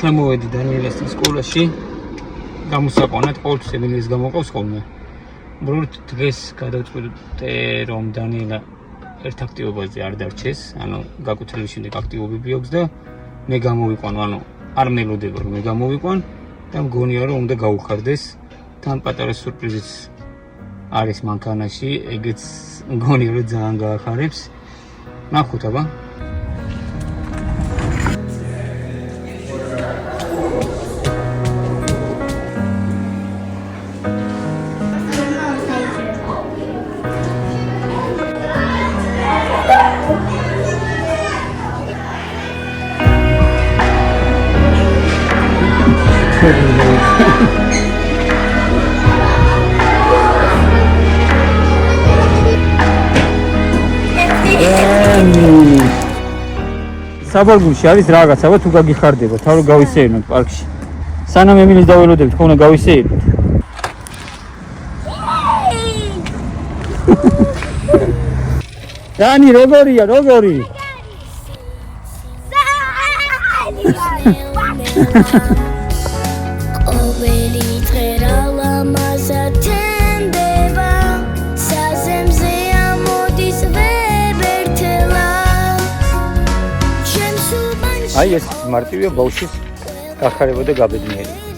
მოვედი დანიელასთან სკოლაში გამოსაყვანად ყოველთვის ემინეს გამოყავს ხოლმე. უბრალოდ დღეს გადავწყვიტე რომ დანიელა ერთ აქტივობაზე არ დარჩეს, ანუ გაკუთრების შემდეგ აქტივობები აქვს და მე გამოვიყვან, ანუ არ მელოდება რომ მე გამოვიყვან და მგონია რომ უნდა გავუხარდეს. თან პატარა სურპრიზიც არის მანქანაში, ეგეც მგონია რომ ძალიან გაახარებს. ნახოთ აბა. საბოლოოში არის რაღაცა, თუ გაგიხარდება, თავი გავისეირნოთ პარკში. სანამ ემინის დაველოდებით, ხო უნდა გავისეირნოთ. დანი, როგორია, როგორი? აი ეს მარტივია ბავშვის გახარება და გაბედნიერება.